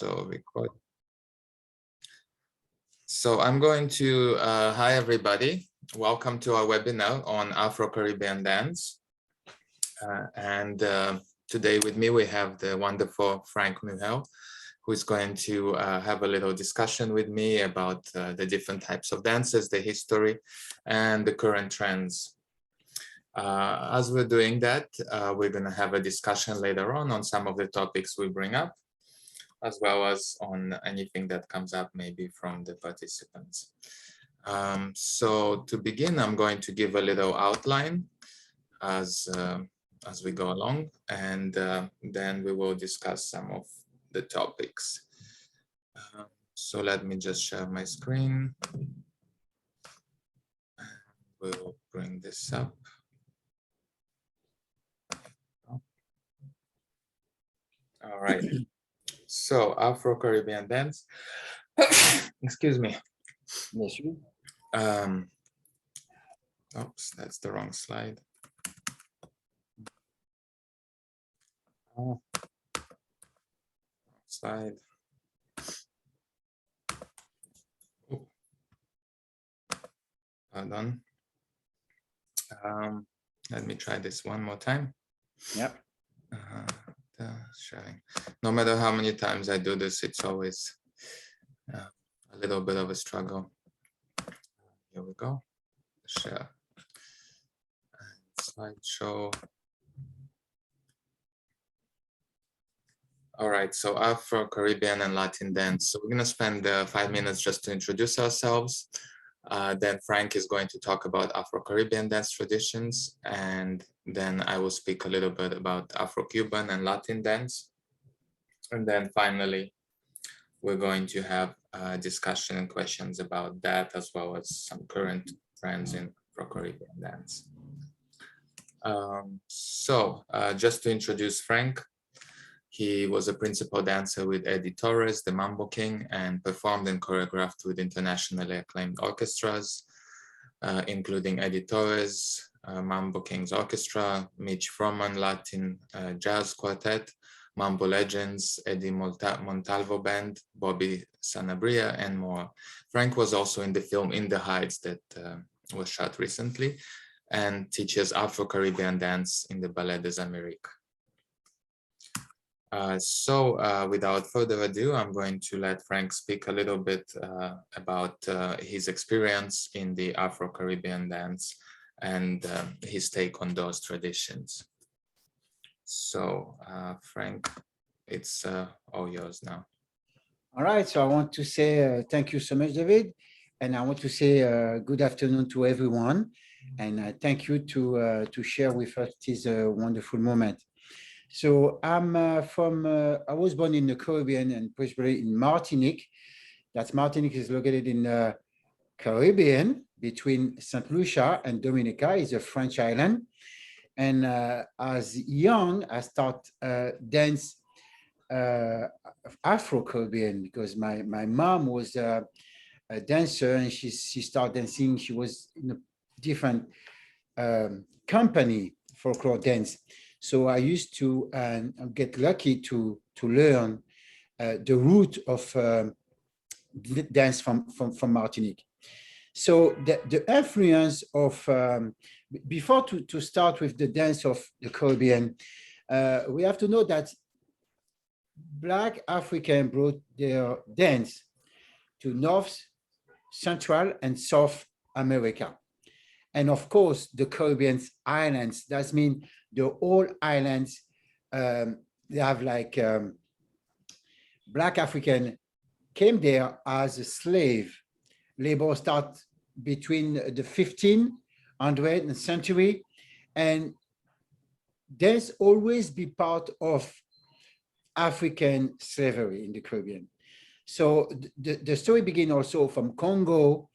So record. So I'm going to, hi everybody. Welcome to our webinar on Afro Caribbean Dance. Today with me we have the wonderful Franck Muhel, who is going to have a little discussion with me about the different types of dances, the history, and the current trends. As we're doing that, we're going to have a discussion later on some of the topics we bring up, as well as on anything that comes up maybe from the participants. So to begin, I'm going to give a little outline as we go along, and then we will discuss some of the topics. So let me just share my screen. We'll bring this up. All right. So Afro Caribbean Dance. Excuse me. Yes, Oops, that's the wrong slide. Slide. Oh. Hold on. Let me try this one more time. Yep. Sharing. No matter how many times I do this, it's always a little bit of a struggle. Here we go. Share. Slideshow. All right, so Afro Caribbean and Latin dance. So we're going to spend 5 minutes just to introduce ourselves. Then Franck is going to talk about Afro Caribbean dance traditions, and then I will speak a little bit about Afro Cuban and Latin dance. And then finally, we're going to have a discussion and questions about that, as well as some current trends in Afro Caribbean dance. Just to introduce Franck, he was a principal dancer with Eddie Torres, the Mambo King, and performed and choreographed with internationally acclaimed orchestras, including Eddie Torres, Mambo Kings Orchestra, Mitch Frohman Latin Jazz Quartet, Mambo Legends, Eddie Montalvo Band, Bobby Sanabria, and more. Franck was also in the film In the Heights that was shot recently, and teaches Afro Caribbean dance in the Ballet des Amériques. Without further ado, I'm going to let Franck speak a little bit about his experience in the Afro Caribbean dance and his take on those traditions. So, Franck, it's all yours now. All right, so I want to say thank you so much, David. And I want to say good afternoon to everyone. And thank you to share with us this wonderful moment. So I was born in the Caribbean and particularly in Martinique. Martinique is located in the Caribbean between St. Lucia and Dominica. It's a French island. And as young, I started dance Afro Caribbean because my mom was a dancer and she started dancing. She was in a different company folklore dance. So I used to get lucky to learn the root of dance from Martinique. So the influence of, before to start with the dance of the Caribbean, we have to know that Black African brought their dance to North, Central, and South America. And of course, the Caribbean islands, that means the whole islands, they have like Black African came there as a slave. Labor start between the 1500th century, and there's always be part of African slavery in the Caribbean. So the story begins also from Congo,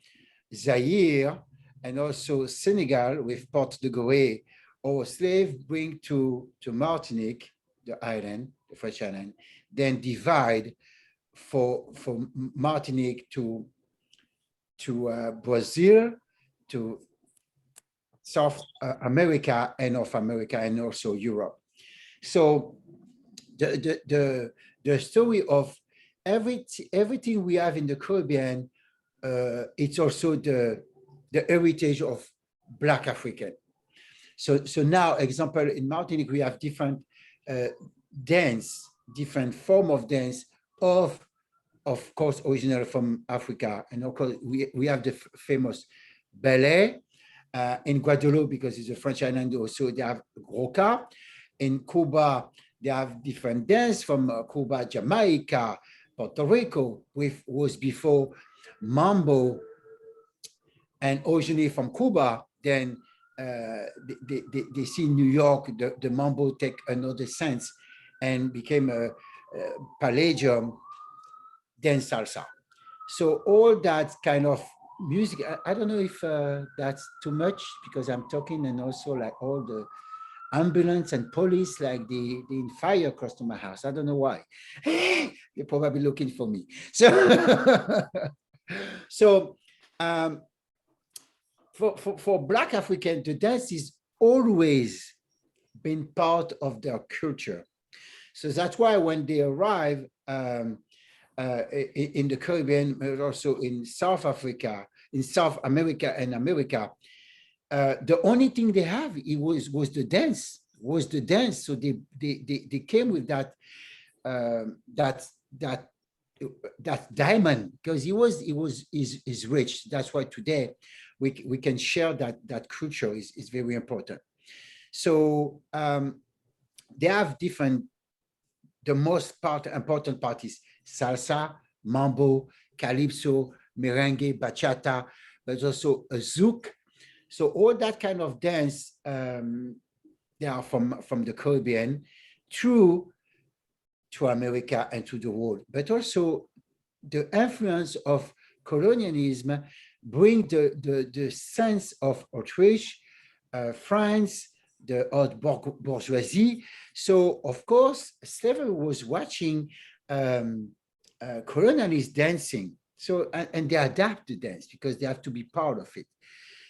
Zaire, and also Senegal with Port de Gorée, or slave bring to Martinique, the island, the French island, then divide for Martinique to Brazil, to South America and North America, and also Europe. So the story of everything we have in the Caribbean, it's also the heritage of Black African. So now, example, in Martinique, we have different dance, different form of dance of course, originally from Africa. And of course, we have the famous Ballet in Guadeloupe, because it's a French island. Also, they have Roca. In Cuba, they have different dance from Cuba, Jamaica, Puerto Rico, which was before Mambo, and originally from Cuba. Then they see New York, the Mambo take another sense and became a Palladium, then salsa. So all that kind of music, I don't know if that's too much, because I'm talking, and also like all the ambulance and police, like the fire across to my house. I don't know why. They're probably looking for me. So, so for Black African, the dance is always been part of their culture. So that's why when they arrive in the Caribbean, but also in South Africa, in South America and America, the only thing they have was the dance. So they came with that diamond, because is rich. That's why today we can share that culture is very important. So they have different. The most important part is salsa, mambo, calypso, merengue, bachata, but also a zouk. So all that kind of dance, they are from the Caribbean to America and to the world. But also the influence of colonialism bring the sense of Autriche, France, the haute bourgeoisie. So of course, slavery was watching colonialists dancing. So and they adapt the dance because they have to be part of it.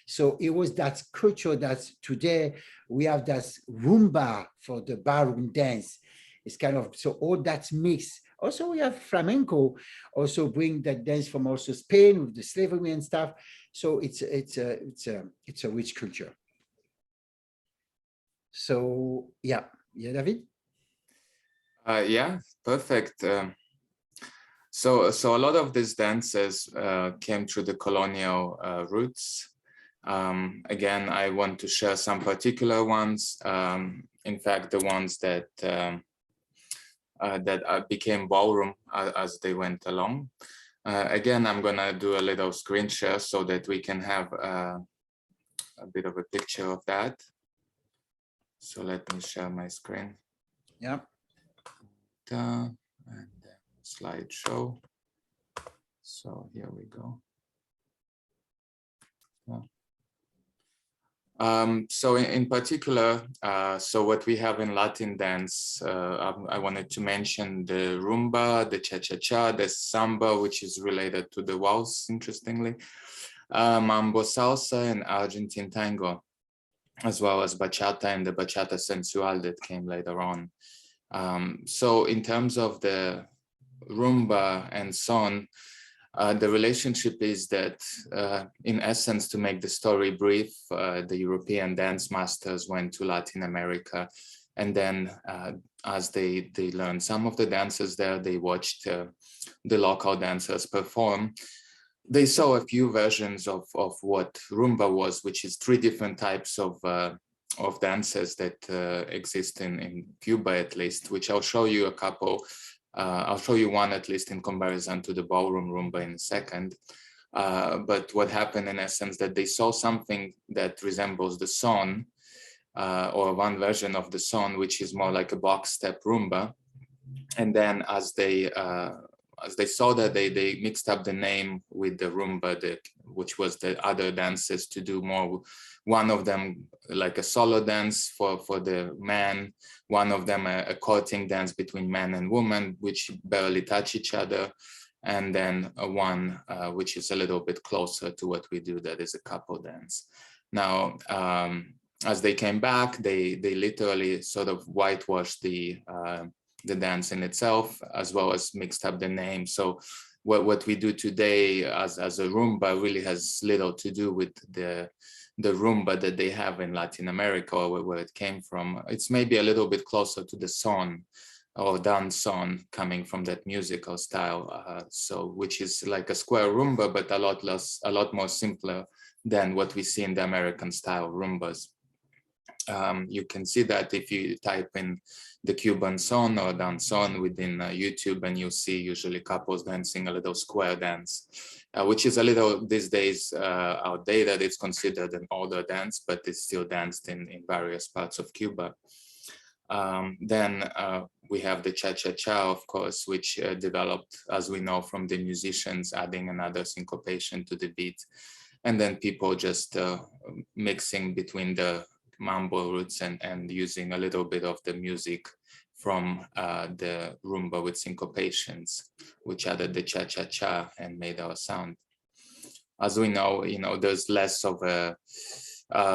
So it was that culture that today we have that rumba for the ballroom dance. It's kind of, so all that mix. Also we have flamenco, also bring that dance from also Spain with the slavery and stuff. So it's a rich culture. So yeah, David. Yeah, perfect. So a lot of these dances came through the colonial roots. Again, I want to share some particular ones. In fact, the ones that became ballroom as they went along. Again, I'm gonna do a little screen share so that we can have a bit of a picture of that. So let me share my screen. Yeah. And then slideshow. So here we go. So in particular, so what we have in Latin dance, I wanted to mention the rumba, the cha-cha-cha, the samba, which is related to the waltz, interestingly, Mambo Salsa and Argentine Tango, as well as Bachata and the Bachata Sensual that came later on. So in terms of the rumba and son, the relationship is that, in essence, to make the story brief, the European dance masters went to Latin America, and then as they learned some of the dances there, they watched the local dancers perform. They saw a few versions of what rumba was, which is 3 different types of dances that exist in Cuba, at least, which I'll show you a couple. I'll show you one at least in comparison to the ballroom rumba in a second. But what happened in essence, that they saw something that resembles the son, or one version of the son, which is more like a box step rumba. And then as they saw that, they mixed up the name with the rumba, which was the other dances to do more. One of them like a solo dance for the man, one of them a courting dance between man and woman, which barely touch each other, and then one which is a little bit closer to what we do, that is a couple dance. Now, as they came back, they literally sort of whitewashed the the dance in itself, as well as mixed up the name. So what we do today as a rumba really has little to do with the rumba that they have in Latin America, or where it came from. It's maybe a little bit closer to the son or danzón, coming from that musical style, so which is like a square rumba, but a lot more simpler than what we see in the American style rumbas. You can see that if you type in the Cuban son or danzón within YouTube, and you'll see usually couples dancing a little square dance, which is a little these days outdated. It's considered an older dance, but it's still danced in various parts of Cuba. Then we have the cha-cha-cha, of course, which developed, as we know, from the musicians adding another syncopation to the beat. And then people just mixing between the mambo roots and using a little bit of the music from the rumba with syncopations, which added the cha-cha-cha and made our sound. As we know, there's less of a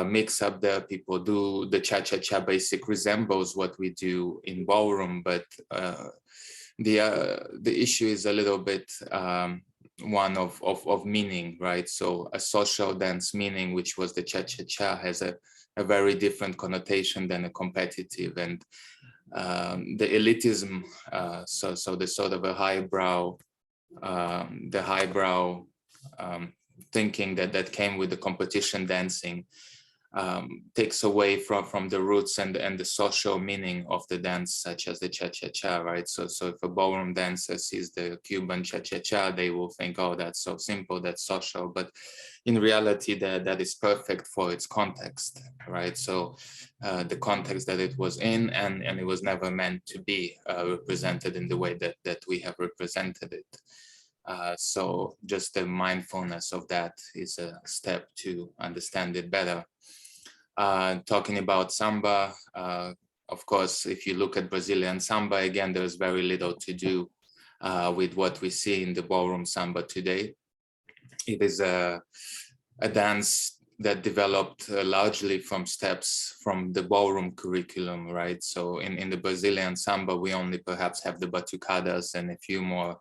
mix up there. People do the cha-cha-cha basic resembles what we do in ballroom, but the issue is a little bit one of meaning, right? So a social dance meaning, which was the cha-cha-cha, has a very different connotation than a competitive, and the elitism, so the sort of a highbrow, thinking that came with the competition dancing, takes away from the roots and the social meaning of the dance, such as the cha-cha-cha, right? So if a ballroom dancer sees the Cuban cha-cha-cha, they will think, oh, that's so simple, that's social. But in reality, that is perfect for its context, right? So the context that it was in, and it was never meant to be represented in the way that we have represented it. So just the mindfulness of that is a step to understand it better. Talking about samba, of course, if you look at Brazilian samba, again, there's very little to do with what we see in the ballroom samba today. It is a dance that developed largely from steps from the ballroom curriculum, right? So in the Brazilian samba, we only perhaps have the batucadas and a few more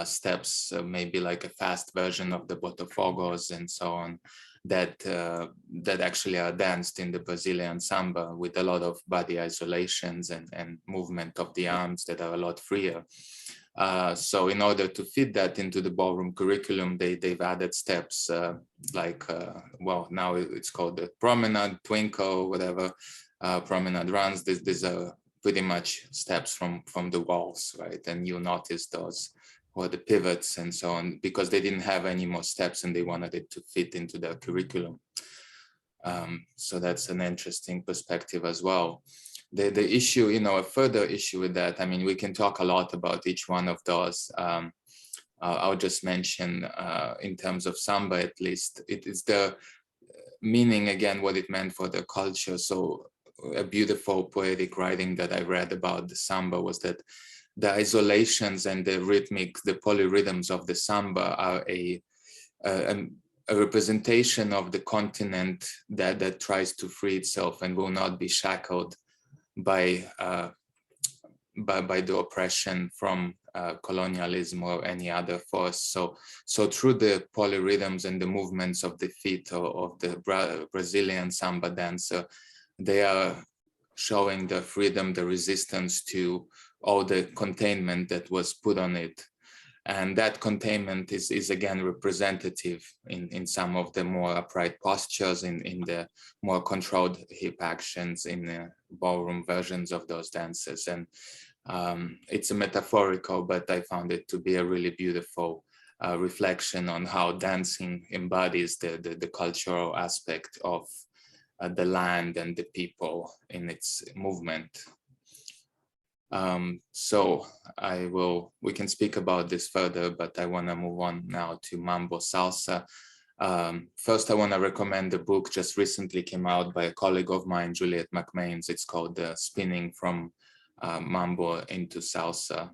steps, maybe like a fast version of the botafogos and so on, that actually are danced in the Brazilian samba with a lot of body isolations and movement of the arms that are a lot freer. So in order to fit that into the ballroom curriculum, they've added steps like, well, now it's called the Promenade Twinkle, whatever, Promenade runs. These are pretty much steps from the walls, right? And you'll notice those, or the pivots and so on, because they didn't have any more steps and they wanted it to fit into their curriculum. So that's an interesting perspective as well. The issue, a further issue with that, I mean, we can talk a lot about each one of those. I'll just mention in terms of samba, at least, it is the meaning, again, what it meant for the culture. So a beautiful poetic writing that I read about the samba was that the isolations and the polyrhythms of the samba are a representation of the continent that tries to free itself and will not be shackled by the oppression from colonialism or any other force. So through the polyrhythms and the movements of the feet of the Brazilian samba dancer, they are showing the freedom, the resistance to all the containment that was put on it. And that containment is again representative in some of the more upright postures, in the more controlled hip actions, in the ballroom versions of those dances. And it's a metaphorical, but I found it to be a really beautiful reflection on how dancing embodies the cultural aspect of the land and the people in its movement. So we can speak about this further, but I want to move on now to Mambo Salsa. First, I want to recommend a book just recently came out by a colleague of mine, Juliet McMains. It's called Spinning from Mambo into Salsa.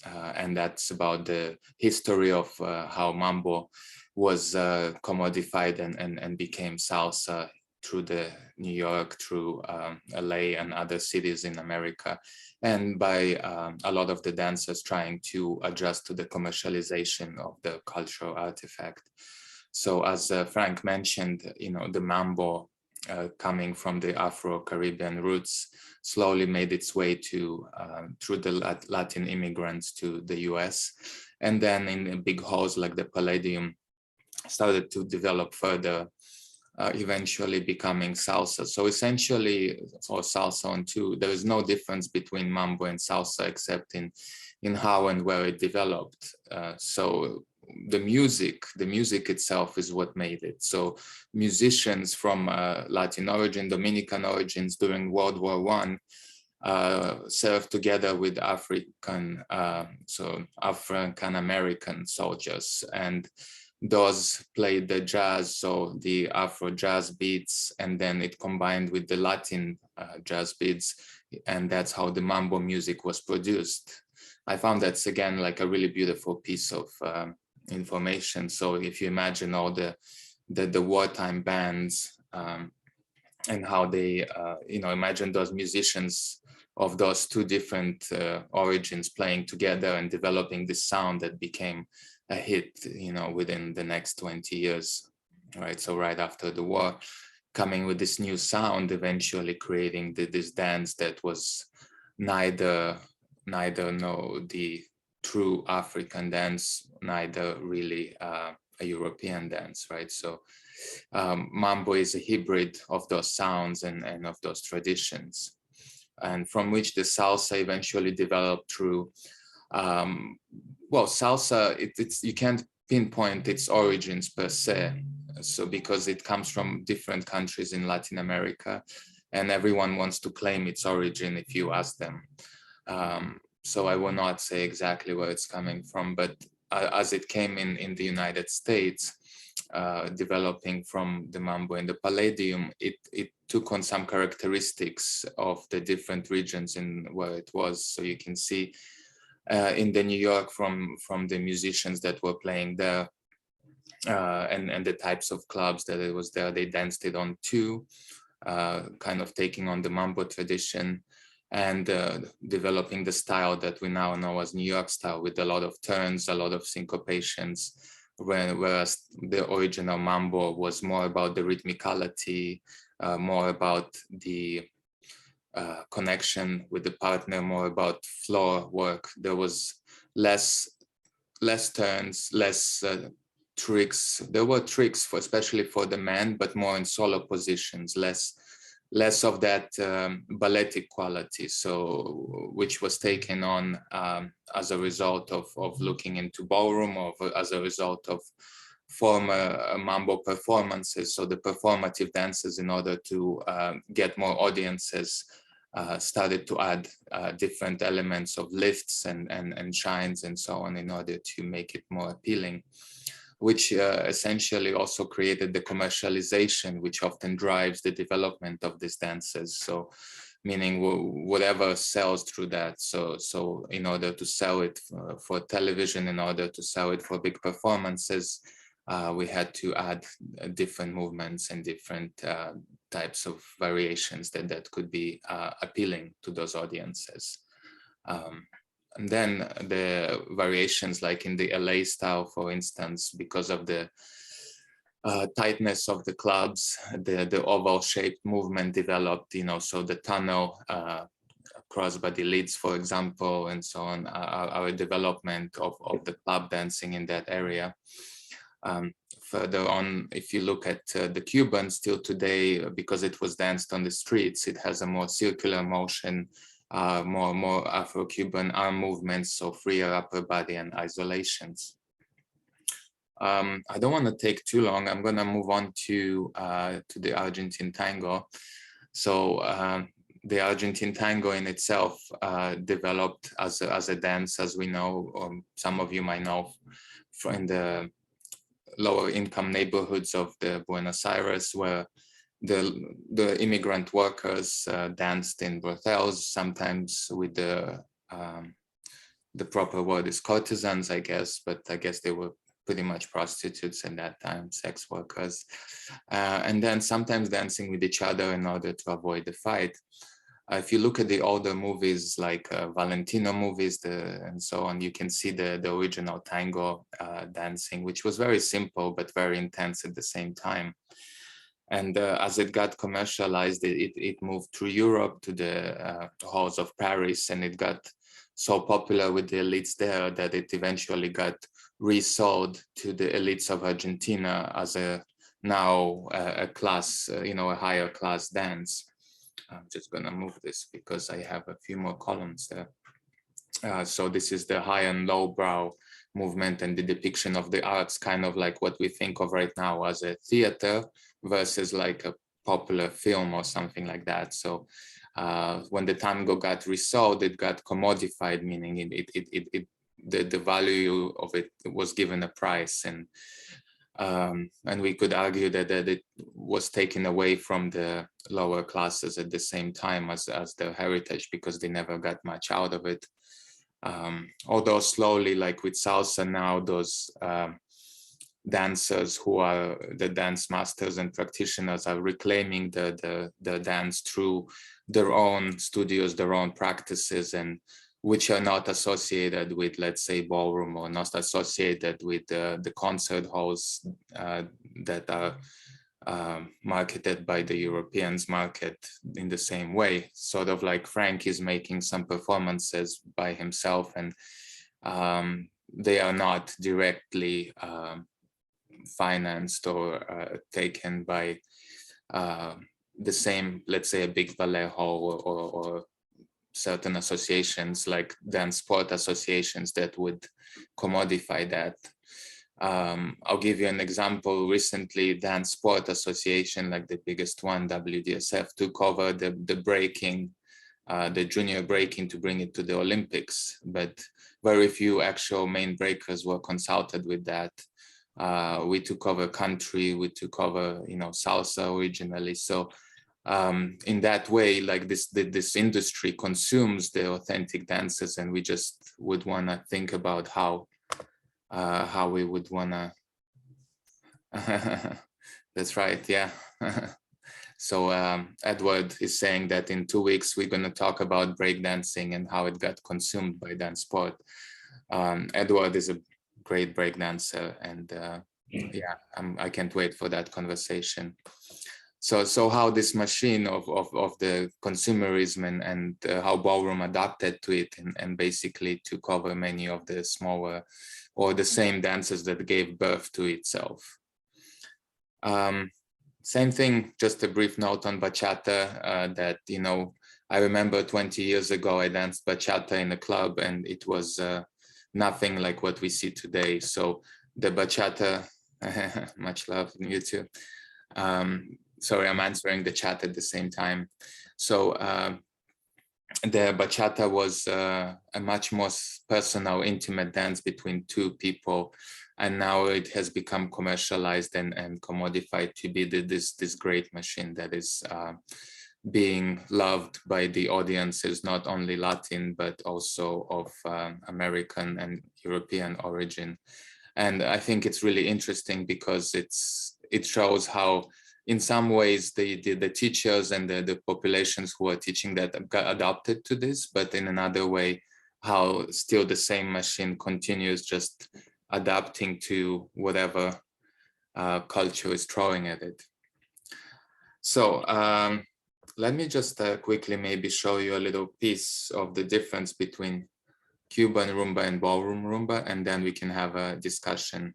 And that's about the history of how Mambo was commodified and became salsa through the New York, through LA and other cities in America, and by a lot of the dancers trying to adjust to the commercialization of the cultural artifact. So as Franck mentioned, the mambo coming from the Afro Caribbean roots slowly made its way to through the Latin immigrants to the US, and then in big halls like the Palladium started to develop further, eventually becoming salsa. So essentially for salsa on two, there is no difference between mambo and salsa except in how and where it developed. So the music itself is what made it. So musicians from Latin origin, Dominican origins during World War I served together with African American soldiers, and those played the jazz, so the Afro jazz beats, and then it combined with the Latin jazz beats, and that's how the mambo music was produced. I found that's again like a really beautiful piece of information. So if you imagine all the wartime bands and how they, imagine those musicians of those two different origins playing together and developing this sound that became a hit, within the next 20 years, right? So right after the war, coming with this new sound, eventually creating this dance that was neither the true African dance, neither really a European dance, right? So mambo is a hybrid of those sounds and of those traditions, and from which the salsa eventually developed through salsa, you can't pinpoint its origins per se. So because it comes from different countries in Latin America, and everyone wants to claim its origin if you ask them. So I will not say exactly where it's coming from, but as it came in the United States, developing from the mambo and the Palladium, it took on some characteristics of the different regions in where it was. So you can see in the New York from the musicians that were playing there, and the types of clubs that it was there, they danced it on two, kind of taking on the mambo tradition and developing the style that we now know as New York style, with a lot of turns, a lot of syncopations, whereas the original mambo was more about the rhythmicality, more about the connection with the partner, more about floor work. There was less turns, less tricks. There were tricks especially for the men, but more in solo positions, less of that balletic quality. So which was taken on as a result of looking into ballroom, or as a result of former mambo performances. So the performative dances, in order to get more audiences, started to add different elements of lifts and shines and so on in order to make it more appealing, which essentially also created the commercialization, which often drives the development of these dances. So meaning whatever sells through that. So in order to sell it for television, in order to sell it for big performances, we had to add different movements and different types of variations that could be appealing to those audiences. And then the variations, like in the LA style, for instance, because of the tightness of the clubs, the oval shaped movement developed, so the tunnel crossbody leads, for example, and so on, our development of the club dancing in that area. Further on, if you look at the Cuban, still today, because it was danced on the streets, it has a more circular motion, more Afro-Cuban arm movements, so freer upper body and isolations. I don't want to take too long. I'm going to move on to the Argentine Tango. So the Argentine Tango in itself developed as a dance, as we know, or some of you might know, in the lower income neighborhoods of the Buenos Aires, where the immigrant workers danced in brothels, sometimes with the proper word is courtesans, I guess, but I guess they were pretty much prostitutes at that time, sex workers, and then sometimes dancing with each other in order to avoid the fight. If you look at the older movies like Valentino movies and so on, you can see the original tango dancing, which was very simple but very intense at the same time. And as it got commercialized, it moved through Europe to the halls of Paris, and it got so popular with the elites there that it eventually got resold to the elites of Argentina as a class, a higher class dance. I'm just gonna move this because I have a few more columns there. So this is the high and low brow movement and the depiction of the arts, kind of like what we think of right now as a theater versus like a popular film or something like that. So when the tango got resold, it got commodified, meaning the value of it was given a price, and we could argue that it was taken away from the lower classes at the same time as their heritage, because they never got much out of it. Although slowly, like with salsa now, those dancers who are the dance masters and practitioners are reclaiming the dance through their own studios, their own practices, and which are not associated with, let's say, ballroom, or not associated with the concert halls that are marketed by the Europeans market in the same way. Sort of like Franck is making some performances by himself, and they are not directly financed or taken by the same, let's say, a big ballet hall or certain associations like dance sport associations that would commodify that. I'll give you an example. Recently, Dance Sport Association, like the biggest one, WDSF, took over the breaking, the junior breaking, to bring it to the Olympics. But very few actual main breakers were consulted with that. We took over country, we took over, salsa originally. So in that way, like this industry consumes the authentic dances, and we just would want to think about how we would want to. That's right, yeah. So Edward is saying that in 2 weeks we're going to talk about breakdancing and how it got consumed by dance sport. Edward is a great breakdancer, and yeah, I can't wait for that conversation. So how this machine of the consumerism and how ballroom adapted to it, and basically took over many of the smaller or the same dances that gave birth to itself. Same thing, just a brief note on bachata, that, I remember 20 years ago, I danced bachata in a club, and it was nothing like what we see today. So the bachata, much love, you too. Sorry, I'm answering the chat at the same time. So the bachata was a much more personal, intimate dance between two people, and now it has become commercialized and commodified to be this great machine that is being loved by the audiences, not only Latin but also of American and European origin. And I think it's really interesting because it shows how, in some ways, the teachers and the populations who are teaching that got adopted to this, but in another way, how still the same machine continues just adapting to whatever culture is throwing at it. So let me just quickly maybe show you a little piece of the difference between Cuban rumba and ballroom rumba, and then we can have a discussion.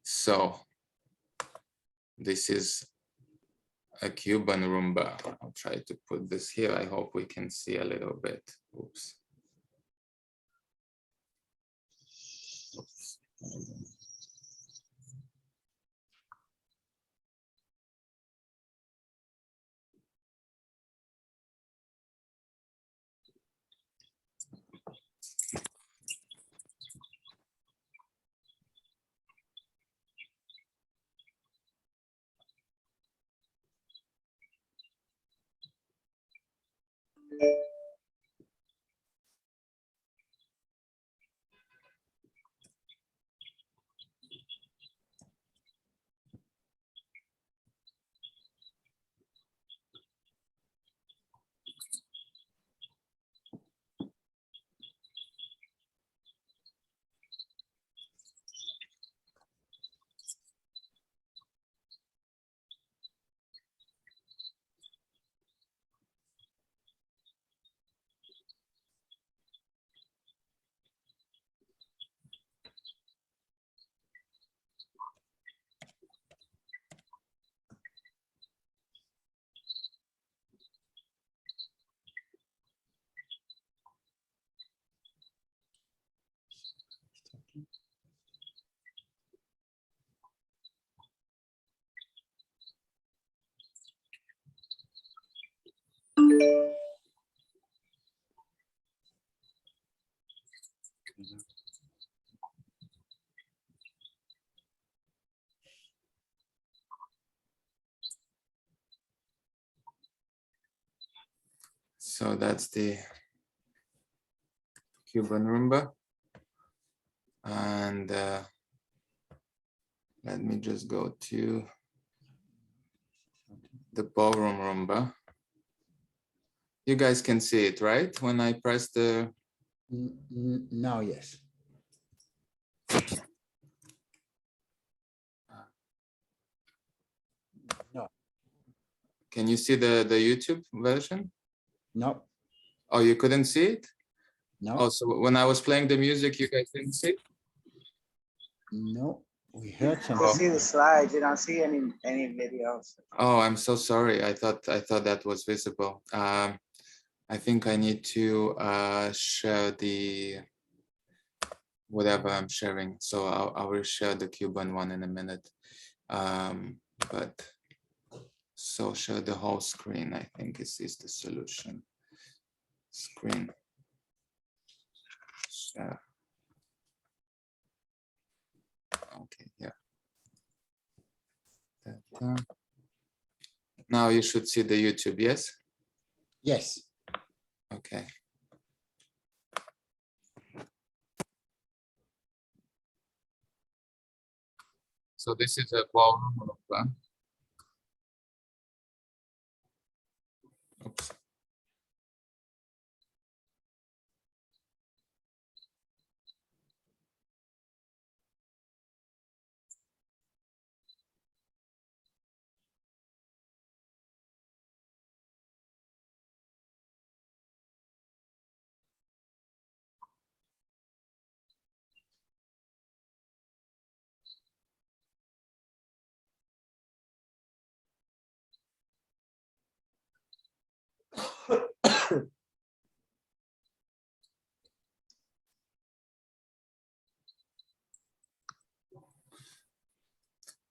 So this is a Cuban rumba. I'll try to put this here. I hope we can see a little bit. Oops. Oops. So that's the Cuban rumba. And let me just go to the ballroom rumba. You guys can see it, right? When I press the... Now, yes. No. Can you see the YouTube version? No. Oh, you couldn't see it? No. Oh, so when I was playing the music, you guys didn't see it? No. We heard You something. see the slides. You don't see any videos. Oh, I'm so sorry. I thought that was visible. I think I need to share the whatever I'm sharing. So I will share the Cuban one in a minute. But so share the whole screen, I think is the solution. Screen. Share. Okay, yeah. Now you should see the YouTube, yes? Yes. Okay. So this is a ballroom rumba. Oops.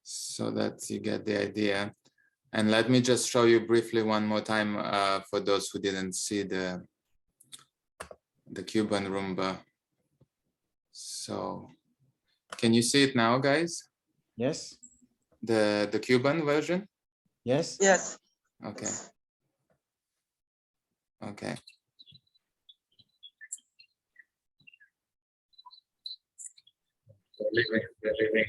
So that you get the idea. And let me just show you briefly one more time for those who didn't see the Cuban rumba. So can you see it now, guys? Yes. The Cuban version? Yes. Yes. Okay. Okay. They're leaving.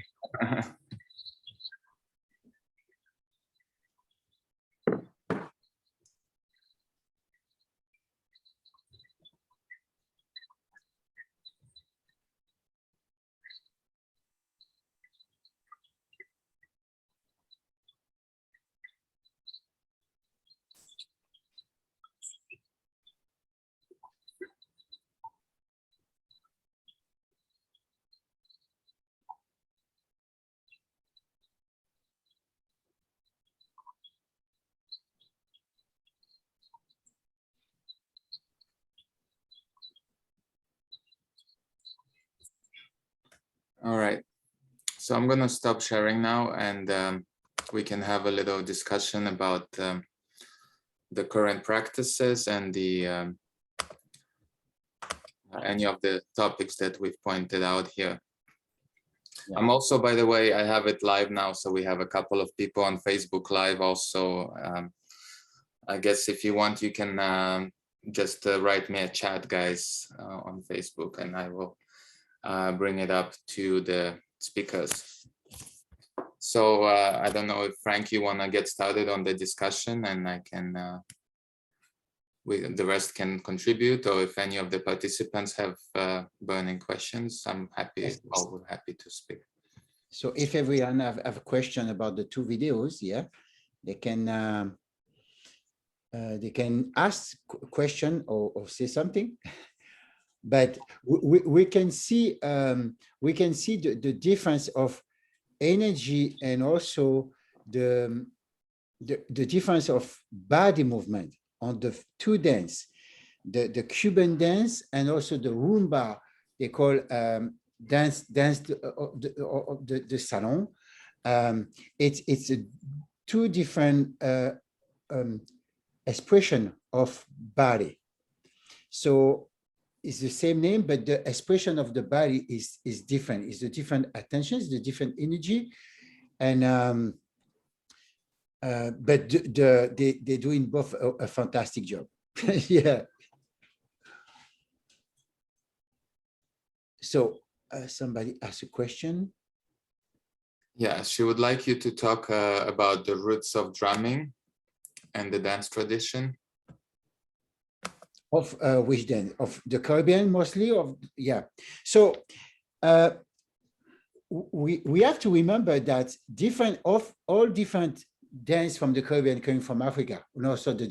All right. So I'm going to stop sharing now, and we can have a little discussion about the current practices and the any of the topics that we've pointed out here. Yeah. I'm also, by the way, I have it live now, so we have a couple of people on Facebook Live also. I guess if you want, you can just write me a chat, guys, on Facebook, and I will bring it up to the speakers. So I don't know if Frank, you want to get started on the discussion, and I can, the rest can contribute, or if any of the participants have burning questions, I'm happy, yes, happy to speak. So if everyone have a question about the two videos, yeah, they can ask a question or say something. But we can see the difference of energy, and also the difference of body movement on the two dance, the Cuban dance and also the rumba. They call dance the salon. It's two different expression of body. So it's the same name, but the expression of the body is different. It's the different attentions, the different energy, and but they're doing both a fantastic job. Yeah. So somebody asked a question. Yeah, she would like you to talk about the roots of drumming and the dance tradition. Of which then? Of the Caribbean mostly? Of yeah. So we have to remember that all different dance from the Caribbean coming from Africa. And also the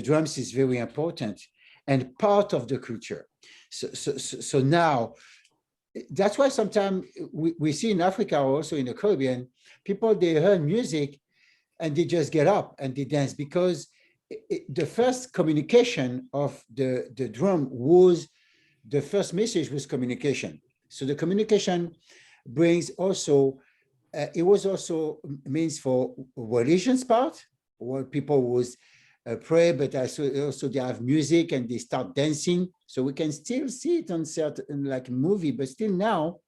drums is very important and part of the culture. So now that's why sometimes we see in Africa, also in the Caribbean, people, they hear music and they just get up and they dance, because the first communication of the drum was, the first message was communication. So the communication brings also, it was also means for religions part, where people was pray, but also they have music and they start dancing. So we can still see it on certain like movie, but still now,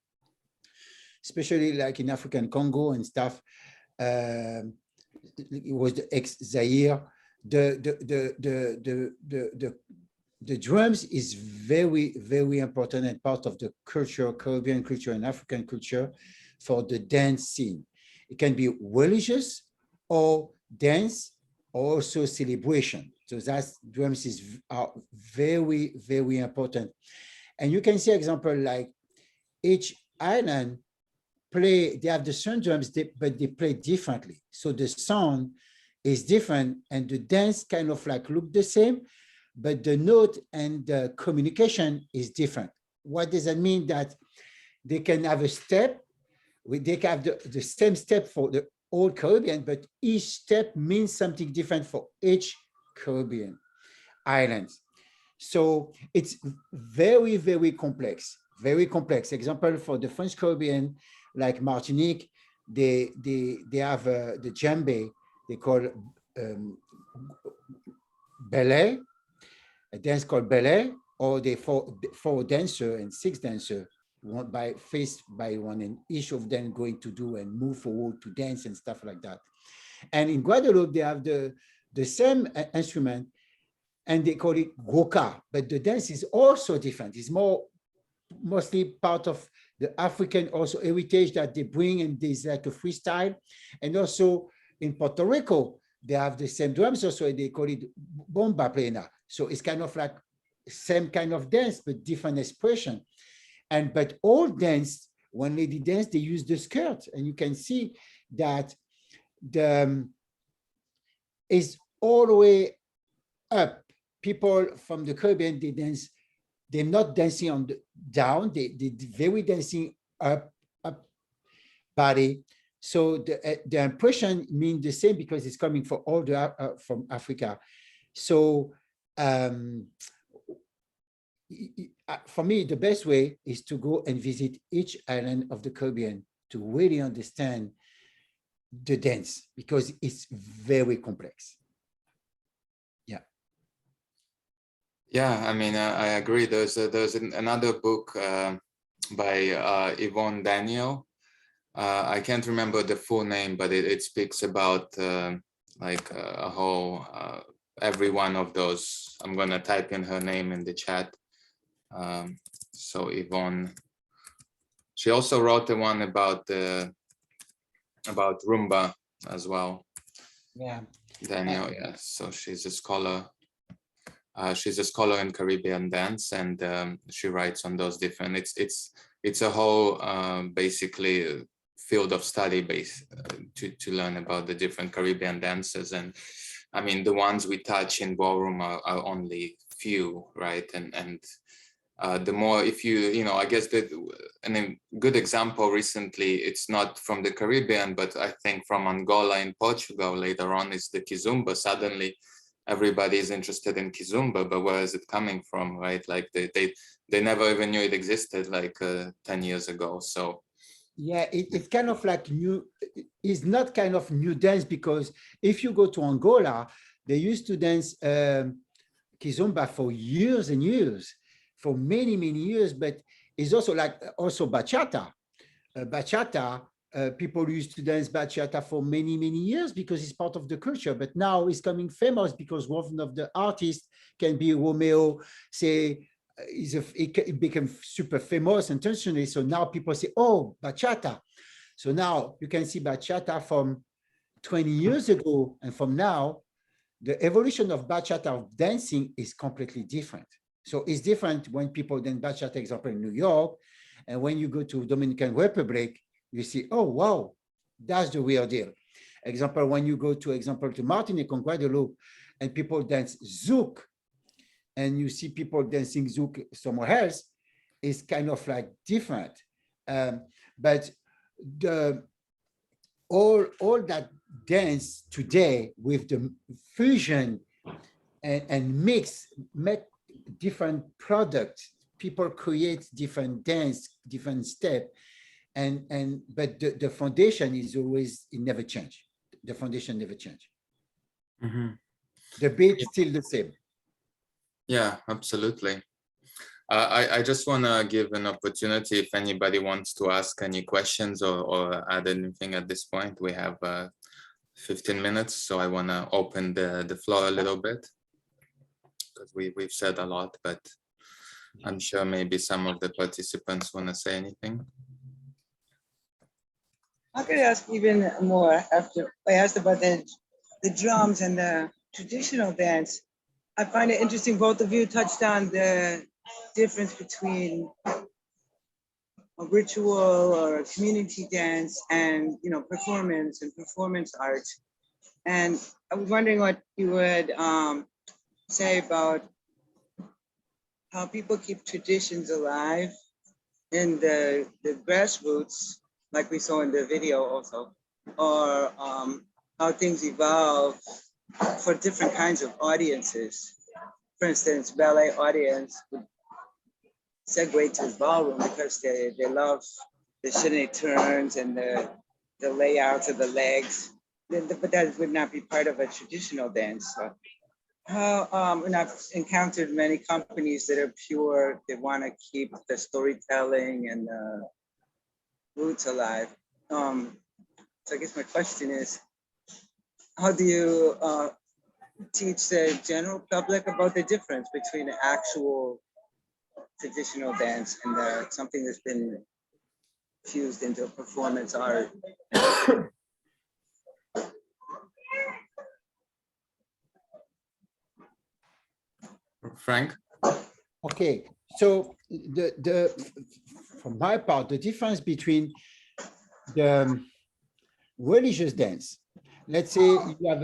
especially like in African Congo and stuff, it was the ex-Zaire, the drums is very, very important and part of the culture, Caribbean culture and African culture for the dance scene. It can be religious or dance, or also celebration. So that's drums are very, very important. And you can see example like each island play, they have the same drums, but they play differently. So the sound is different and the dance kind of like look the same, but the note and the communication is different. What does that mean? That they can have a step, they can have the same step for the whole Caribbean, but each step means something different for each Caribbean island. So it's very, very complex, very complex. Example for the French Caribbean, like Martinique, they have the djembe, they call ballet, a dance called ballet, or they four dancer and six dancer, one by faced by one, and each of them going to do and move forward to dance and stuff like that. And in Guadeloupe, they have the same instrument, and they call it goka, but the dance is also different. It's mostly part of the African also heritage that they bring, and there's like a freestyle. And also in Puerto Rico, they have the same drums also, they call it bomba plena. So it's kind of like same kind of dance, but different expression. But all dance, when lady dance, they use the skirt, and you can see that the is all the way up. People from the Caribbean, they dance, they're not dancing on the down, they very dancing up body. So the impression means the same because it's coming from all the from Africa. So for me, the best way is to go and visit each island of the Caribbean to really understand the dance, because it's very complex. Yeah. Yeah, I mean, I agree. There's another book by Yvonne Daniel. I can't remember the full name, but it speaks about like a whole, every one of those. I'm gonna type in her name in the chat. So Yvonne, she also wrote the one about rumba as well. Yeah. Daniel, yeah. So she's a scholar. She's a scholar in Caribbean dance, and she writes on those different. It's a whole basically field of study base to learn about the different Caribbean dances. And I mean, the ones we touch in ballroom are only few, right? And the more, if you know, I guess that a good example recently, it's not from the Caribbean, but I think from Angola in Portugal later on, is the Kizumba. Suddenly everybody is interested in Kizumba, but where is it coming from, right? Like they never even knew it existed like 10 years ago. So yeah, it's kind of like new, it's not kind of new dance, because if you go to Angola, they used to dance Kizumba for years and years, for many, many years, but it's also like also bachata. Bachata, people used to dance bachata for many, many years because it's part of the culture, but now it's coming famous because one of the artists can be Romeo, say, it became super famous internationally. So now people say, oh, bachata. So now you can see bachata from 20 years ago and from now, the evolution of bachata of dancing is completely different. So it's different when people dance bachata, example, in New York, and when you go to Dominican Republic, you see, oh, wow, that's the real deal. Example, when you go to, example, to Martinique and Guadeloupe, and people dance zouk, and you see people dancing zouk somewhere else, it's kind of like different. But all that dance today with the fusion and make different products, people create different dance, different step, but the foundation is always, it never change. The foundation never change. Mm-hmm. The beat still the same. Yeah, absolutely. I just want to give an opportunity if anybody wants to ask any questions or add anything at this point. We have 15 minutes, so I want to open the floor a little bit because we've said a lot, but I'm sure maybe some of the participants want to say anything. I could ask even more after I asked about the drums and the traditional dance. I find it interesting, both of you touched on the difference between a ritual or a community dance and, you know, performance and performance art. And I was wondering what you would say about how people keep traditions alive in the grassroots, like we saw in the video also, or how things evolve for different kinds of audiences. For instance, ballet audience would segue to ballroom because they love the chenille turns and the layouts of the legs, but that would not be part of a traditional dance. So how, and I've encountered many companies that are pure, they want to keep the storytelling and the roots alive. So I guess my question is, how do you teach the general public about the difference between the actual traditional dance and something that's been fused into performance art? Frank? Okay, so from my part, the difference between the religious dance, let's say you have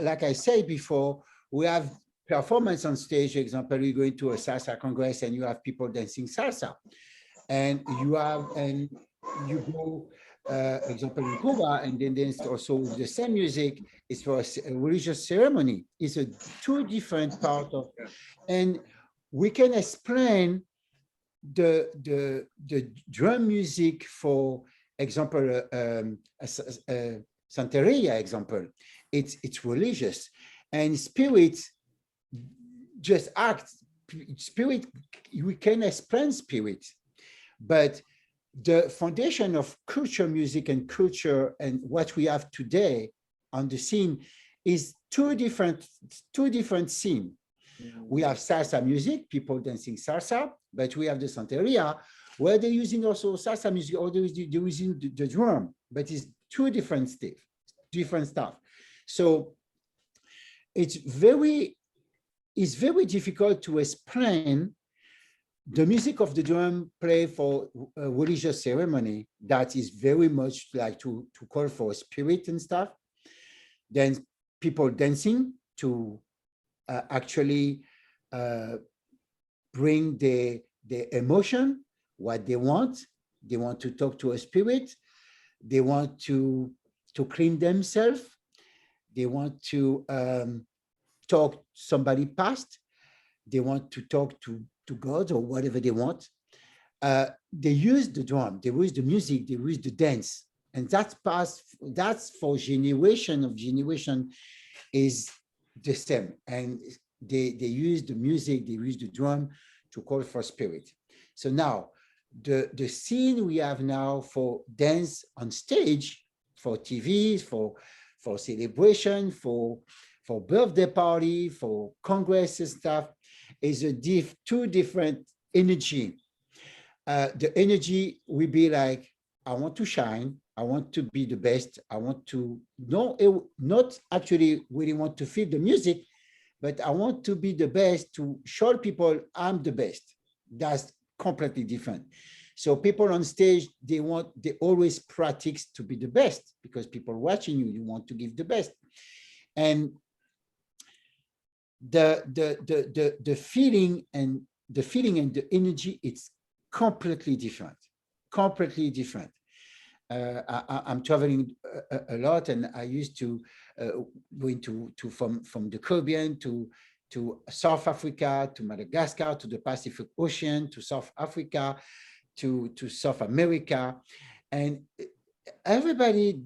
like I said before, we have performance on stage. Example, you go into a salsa congress and you have people dancing salsa, and you go, example, in Cuba, and then dance also with the same music. It's for a religious ceremony. It's a two different part of, and we can explain the drum music, for example, Santeria example. It's religious, and spirit just act. Spirit, we can explain spirit, but the foundation of culture, music, and culture, and what we have today on the scene is two different scenes. We have salsa music, people dancing salsa, but we have the Santeria, where they're using also salsa music, or they're using the drum, but it's two different stuff. So it's very difficult to explain the music of the drum play for a religious ceremony that is very much like to call for spirit and stuff. Then people dancing to actually bring the emotion, what they want. They want to talk to a spirit. They want to clean themselves. They want to talk somebody past. They want to talk to God or whatever they want. They use the drum, they use the music, they use the dance. And that's for generation is the same. And they use the music, they use the drum to call for spirit. So now, the scene we have now for dance on stage, for TVs, for celebration, for for birthday party, for congress and stuff, is two different energy. The energy will be like, I want to shine, I want to be the best, I want to, not actually really want to feel the music, but I want to be the best, to show people I'm the best. That's completely different. So people on stage, they always practice to be the best, because people watching you, you want to give the best. And the feeling and the energy, it's completely different, completely different. I'm traveling a lot, and I used to going from the Caribbean to South Africa, to Madagascar, to the Pacific Ocean, to South Africa, to South America, and everybody,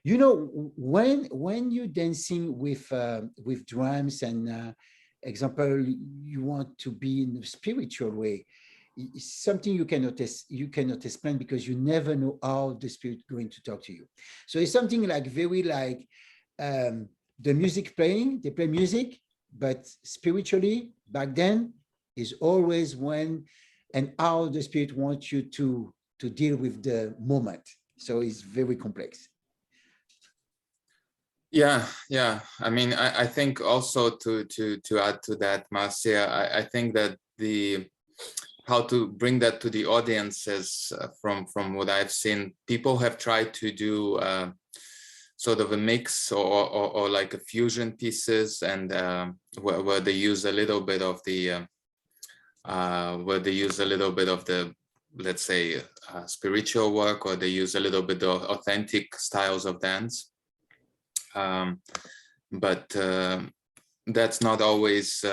you know, when you're dancing with drums, and example, you want to be in a spiritual way, it's something you cannot explain, because you never know how the spirit is going to talk to you. So it's something like very like the music playing, they play music, but spiritually back then is always when and how the spirit wants you to deal with the moment. So it's very complex. Yeah. I mean, I think also to add to that, Marcia, I think that how to bring that to the audiences, from what I've seen, people have tried to do sort of a mix or like a fusion pieces, and where they use a little bit of the let's say spiritual work, or they use a little bit of authentic styles of dance. But that's not always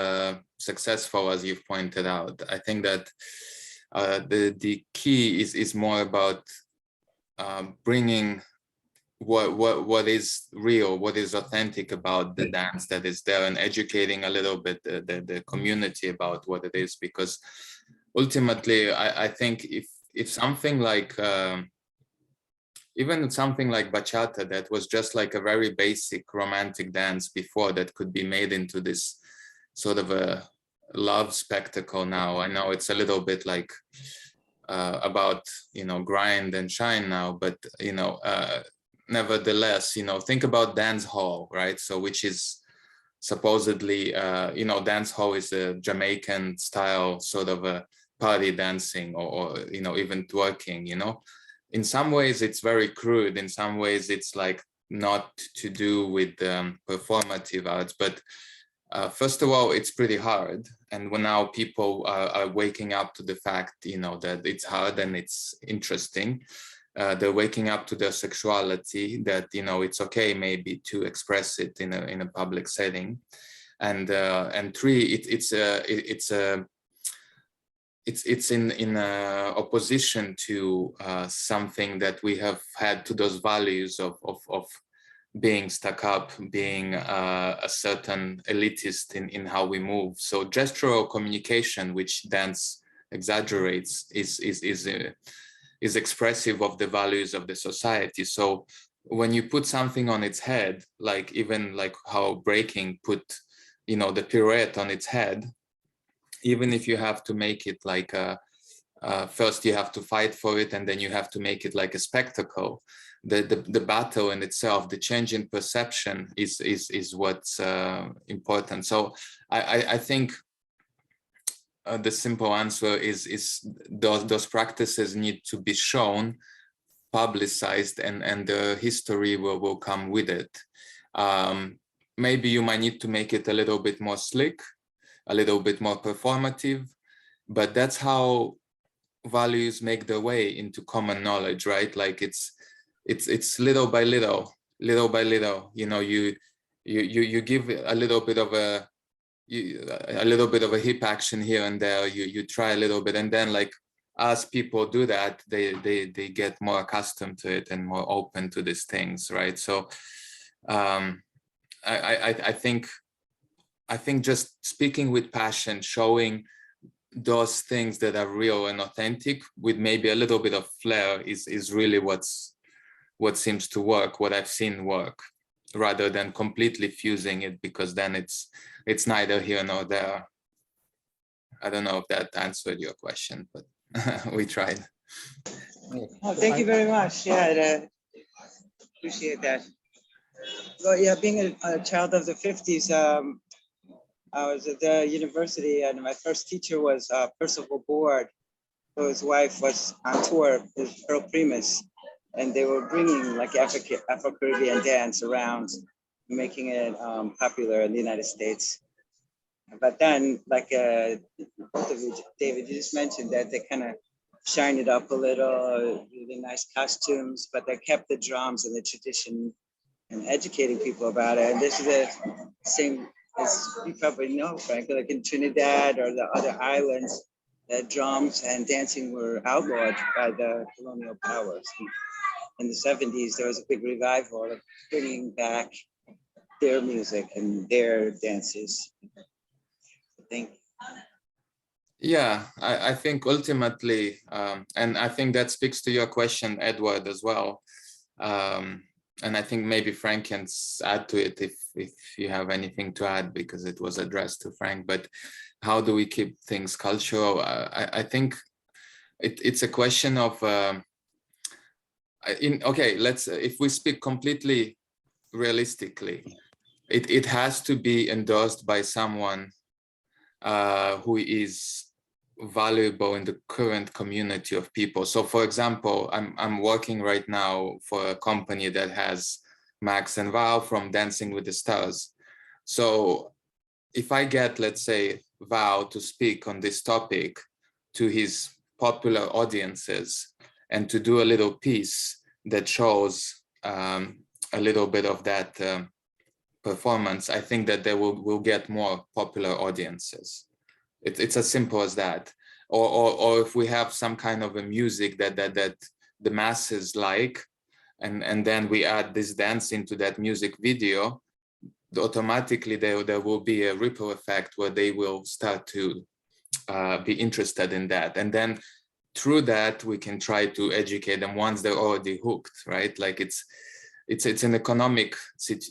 successful, as you've pointed out. I think that the key is more about bringing what is real, what is authentic about the dance that is there, and educating a little bit the community about what it is. Because ultimately, I think if something like even something like bachata, that was just like a very basic romantic dance before, that could be made into this sort of a love spectacle now. I know it's a little bit like about, you know, grind and shine now, but, you know, nevertheless, you know, think about dance hall, right? So which is supposedly, you know, dance hall is a Jamaican style sort of a party dancing, or you know, even twerking, you know. In some ways it's very crude, in some ways it's like not to do with performative arts, but first of all, it's pretty hard. And when now people are waking up to the fact, you know, that it's hard and it's interesting, they're waking up to their sexuality, that, you know, it's okay maybe to express it in a public setting. And three, it's in opposition to something that we have had, to those values of being stuck up, being a certain elitist in how we move. So gestural communication, which dance exaggerates, is expressive of the values of the society. So when you put something on its head, like even like how breaking put, you know, the pirouette on its head, even if you have to make it like first you have to fight for it, and then you have to make it like a spectacle. The battle in itself, the change in perception is what's important. So I think the simple answer is those practices need to be shown, publicized, and the history will come with it. Maybe you might need to make it a little bit more slick, a little bit more performative, but that's how values make their way into common knowledge, right? Like it's little by little, you know, you give a little bit of a hip action here and there, you try a little bit, and then like as people do that, they get more accustomed to it and more open to these things, right? So I think just speaking with passion, showing those things that are real and authentic with maybe a little bit of flair is really what seems to work, what I've seen work. rather than completely fusing it, because then it's neither here nor there. I don't know if that answered your question, but we tried. Oh, thank you very much. Yeah, appreciate that. Well, yeah, being a child of the 50s, I was at the university, and my first teacher was Percival Board, whose wife was on tour with Earl Primus, and they were bringing like Afro Caribbean dance around, making it popular in the United States. But then, like David, you just mentioned that they kind of shined it up a little, really nice costumes, but they kept the drums and the tradition and educating people about it. And this is the same as you probably know, Frank, like in Trinidad or the other islands, that drums and dancing were outlawed by the colonial powers. In the 70s, there was a big revival of bringing back their music and their dances. I think. Yeah, I think ultimately, and I think that speaks to your question, Edward, as well. And I think maybe Frank can add to it if you have anything to add, because it was addressed to Frank. But how do we keep things cultural? I think it's a question of, okay, if we speak completely realistically, it has to be endorsed by someone who is valuable in the current community of people. So for example, I'm working right now for a company that has Max and Val from Dancing with the Stars. So if I get, let's say, Val to speak on this topic to his popular audiences and to do a little piece that shows a little bit of that performance, I think that they will get more popular audiences. It's as simple as that. Or if we have some kind of a music that the masses like, and then we add this dance into that music video, automatically there will be a ripple effect where they will start to be interested in that. And then through that, we can try to educate them once they're already hooked, right? Like it's an economic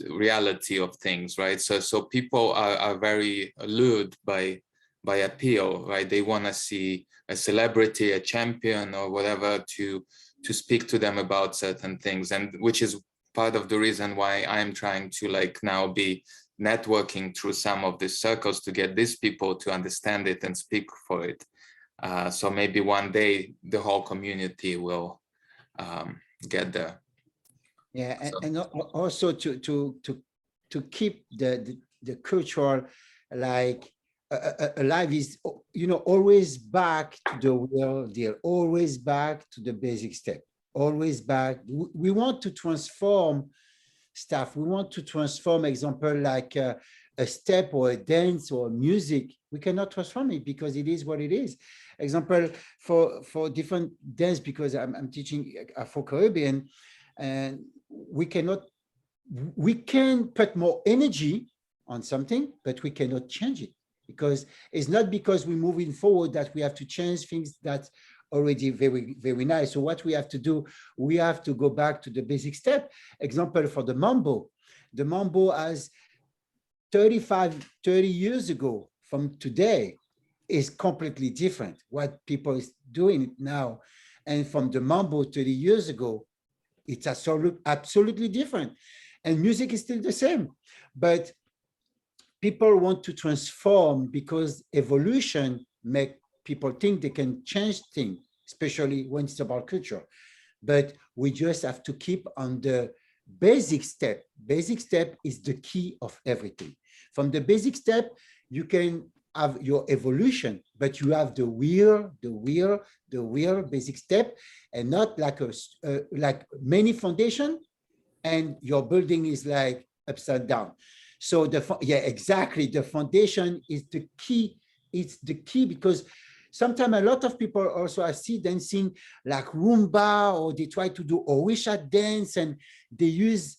reality of things, right? So people are very allured by appeal, right? They want to see a celebrity, a champion, or whatever to speak to them about certain things, and which is part of the reason why I'm trying to like now be networking through some of these circles to get these people to understand it and speak for it. So maybe one day the whole community will get there. Yeah, and also to keep the cultural like alive is, you know, always back to the real deal, always back to the basic step, always back. We want to transform stuff. We want to transform, example, like a step or a dance or music. We cannot transform it because it is what it is. Example, for different dance, because I'm teaching Afro Caribbean, and we can put more energy on something, but we cannot change it, because it's not because we're moving forward that we have to change things that's already very, very nice. So what we have to do, we have to go back to the basic step. Example for the Mambo as 30 years ago from today is completely different. What people is doing now, and from the Mambo 30 years ago, it's absolutely different. And music is still the same, but people want to transform because evolution make people think they can change things, especially when it's about culture. But we just have to keep on the basic step. Basic step is the key of everything. From the basic step, you can have your evolution, but you have the real basic step, and not like like many foundation, and your building is like upside down. So exactly. The foundation is the key. It's the key, because sometimes a lot of people also I see dancing like Rumba, or they try to do Orisha dance, and they use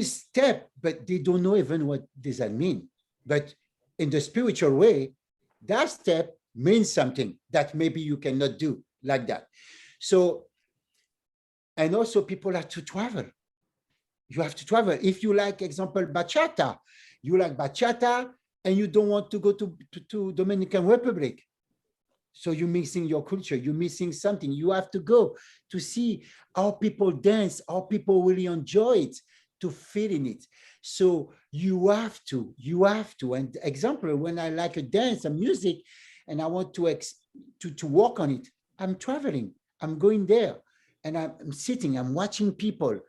step, but they don't know even what does that mean. But in the spiritual way, that step means something that maybe you cannot do like that. So, and also people have to travel. You have to travel. If you like, example, bachata, you like bachata and you don't want to go to Dominican Republic. So you're missing your culture, you're missing something. You have to go to see how people dance, how people really enjoy it, to feel in it. So you have to. And example, when I like a dance, a music, and I want to work on it, I'm traveling, I'm going there, and I'm sitting, I'm watching people,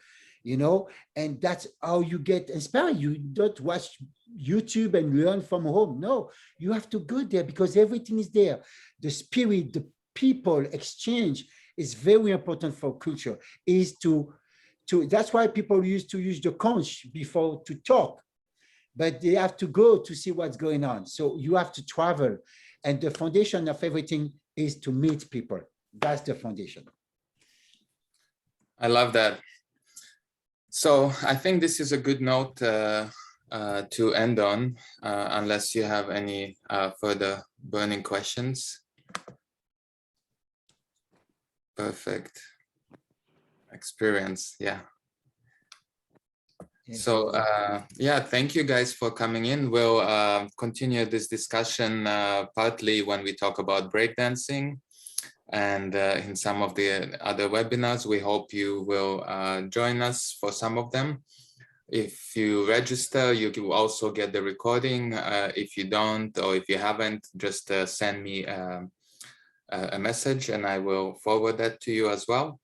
and that's how you get inspired. You don't watch YouTube and learn from home. No, you have to go there because everything is there. The spirit, the people exchange is very important for culture. Is to that's why people used to use the conch before to talk, but they have to go to see what's going on. So you have to travel, and the foundation of everything is to meet people. That's the foundation. I love that. So I think this is a good note to end on, unless you have any further burning questions. Perfect. Experience, yeah. So yeah, thank you guys for coming in. We'll continue this discussion partly when we talk about breakdancing, and in some of the other webinars. We hope you will join us for some of them. If you register, you will also get the recording. If you don't, or if you haven't, just send me a message and I will forward that to you as well.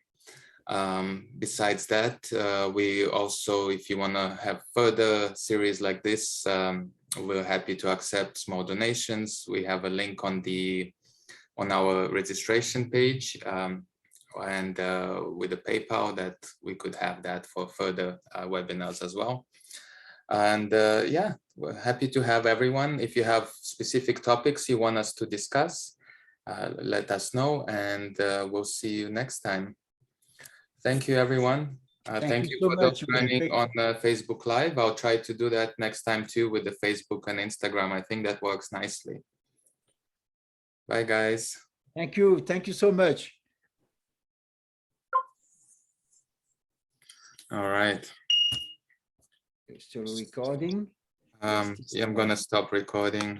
Besides that, we also, if you want to have further series like this, we're happy to accept small donations. We have a link on our registration page, and with the PayPal, that we could have that for further webinars as well. And yeah, we're happy to have everyone. If you have specific topics you want us to discuss, let us know, and we'll see you next time. Thank you, everyone. Thank you so for much. those joining on Facebook Live. I'll try to do that next time too with the Facebook and Instagram. I think that works nicely. Bye, guys. Thank you. Thank you so much. All right. Still recording? Yeah, I'm gonna stop recording.